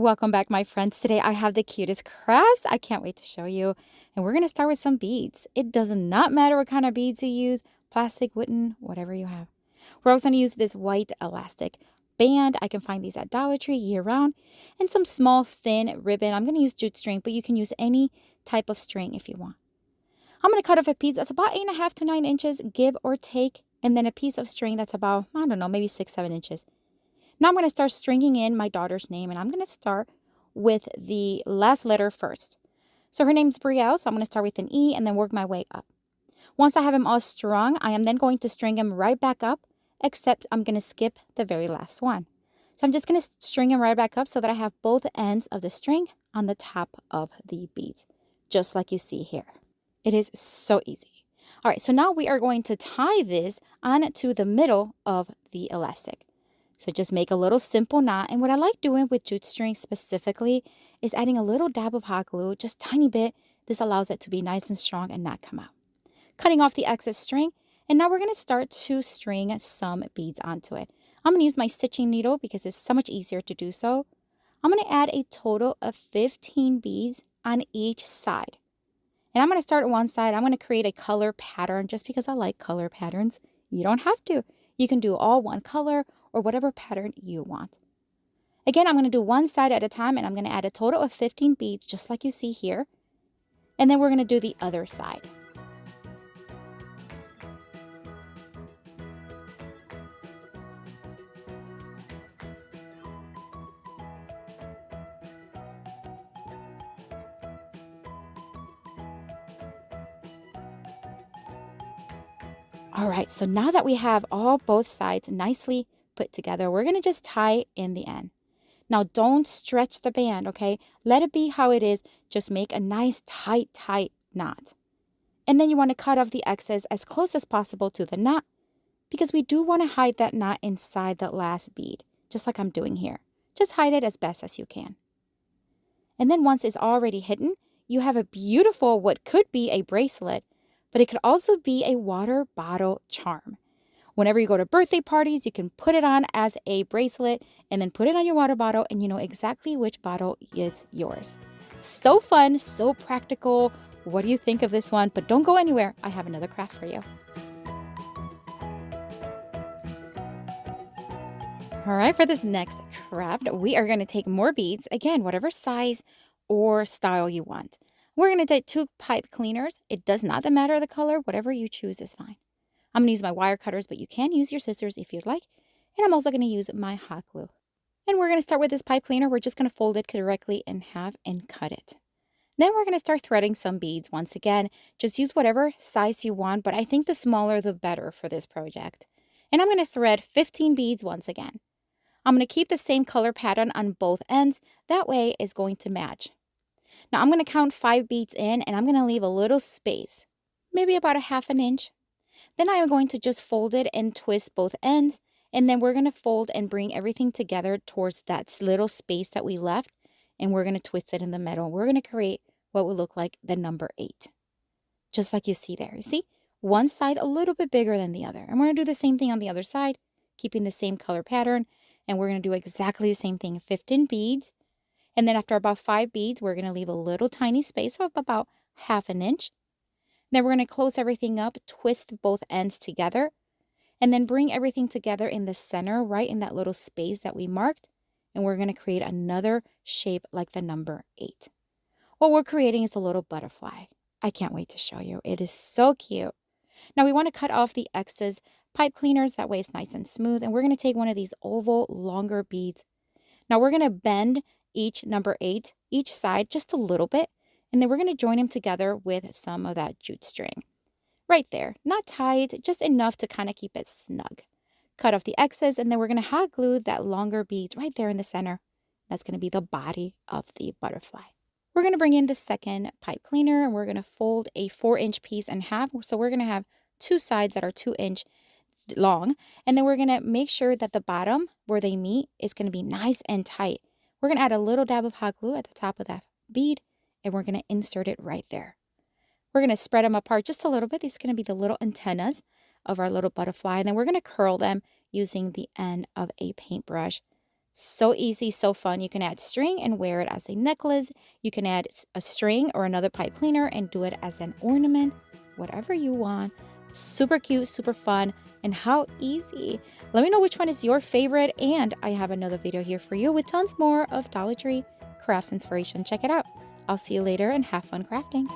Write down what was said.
Welcome back, my friends. Today I have the cutest crafts. I can't wait to show you. And we're going to start with some beads. It does not matter what kind of beads you use, plastic, wooden, whatever you have. We're also going to use this white elastic band. I can find these at Dollar Tree year round. And some small thin ribbon. I'm going to use jute string, but you can use any type of string if you want. I'm going to cut off a piece that's about 8.5 to 9 inches, give or take. And then a piece of string that's about, I don't know, maybe 6-7 inches. Now I'm going to start stringing in my daughter's name, and I'm going to start with the last letter first. So her name's Brielle, so I'm going to start with an E and then work my way up. Once I have them all strung, I am then going to string them right back up, except I'm going to skip the very last one. So I'm just going to string them right back up so that I have both ends of the string on the top of the beads, just like you see here. It is so easy. All right, so now we are going to tie this onto the middle of the elastic. So just make a little simple knot. And what I like doing with jute string specifically is adding a little dab of hot glue, just tiny bit. This allows it to be nice and strong and not come out. Cutting off the excess string. And now we're going to start to string some beads onto it. I'm going to use my stitching needle because it's so much easier to do so. I'm going to add a total of 15 beads on each side. And I'm going to start on one side. I'm going to create a color pattern just because I like color patterns. You don't have to. You can do all one color or whatever pattern you want. Again, I'm going to do one side at a time, and I'm going to add a total of 15 beads, just like you see here. And then we're going to do the other side. All right, so now that we have both sides nicely put together, we're going to just tie in the end. Now, don't stretch the band, okay? Let it be how it is. Just make a nice tight knot. And then you want to cut off the excess as close as possible to the knot because we do want to hide that knot inside the last bead, just like I'm doing here. Just hide it as best as you can. And then once it's already hidden, you have a beautiful, what could be a bracelet, but it could also be a water bottle charm. Whenever you go to birthday parties, you can put it on as a bracelet and then put it on your water bottle and you know exactly which bottle is yours. So fun, so practical. What do you think of this one? But don't go anywhere. I have another craft for you. All right, for this next craft, we are going to take more beads. Again, whatever size or style you want. We're going to take 2 pipe cleaners. It does not matter the color. Whatever you choose is fine. I'm going to use my wire cutters, but you can use your scissors if you'd like. And I'm also going to use my hot glue. And we're going to start with this pipe cleaner. We're just going to fold it directly in half and cut it. Then we're going to start threading some beads. Once again, just use whatever size you want, but I think the smaller the better for this project. And I'm going to thread 15 beads once again. I'm going to keep the same color pattern on both ends. That way it's going to match. Now I'm going to count 5 beads in and I'm going to leave a little space, maybe about 1/2 inch. Then I am going to just fold it and twist both ends. And then we're going to fold and bring everything together towards that little space that we left. And we're going to twist it in the middle. We're going to create what will look like the number 8. Just like you see there. You see? One side a little bit bigger than the other. And we're going to do the same thing on the other side, keeping the same color pattern. And we're going to do exactly the same thing. 15 beads. And then after about 5 beads, we're going to leave a little tiny space of about 1/2 inch. Then we're going to close everything up, twist both ends together, and then bring everything together in the center, right in that little space that we marked. And we're going to create another shape like the number 8. What we're creating is a little butterfly. I can't wait to show you. It is so cute. Now we want to cut off the excess pipe cleaners. That way it's nice and smooth. And we're going to take one of these oval, longer beads. Now we're going to bend each number 8, each side just a little bit. And then we're going to join them together with some of that jute string. Right there. Not tight, just enough to kind of keep it snug. Cut off the excess, and then we're going to hot glue that longer beads right there in the center. That's going to be the body of the butterfly. We're going to bring in the second pipe cleaner, and we're going to fold a 4-inch piece in half. So we're going to have 2 sides that are 2-inch long. And then we're going to make sure that the bottom, where they meet, is going to be nice and tight. We're going to add a little dab of hot glue at the top of that bead, and we're going to insert it right there. We're going to spread them apart just a little bit. These are going to be the little antennas of our little butterfly. And then we're going to curl them using the end of a paintbrush So easy, so fun. You can add string and wear it as a necklace. You can add a string or another pipe cleaner and do it as an ornament, whatever you want. Super cute, super fun, and how easy. Let me know which one is your favorite, and I have another video here for you with tons more of Dollar Tree crafts inspiration. Check it out. I'll see you later and have fun crafting.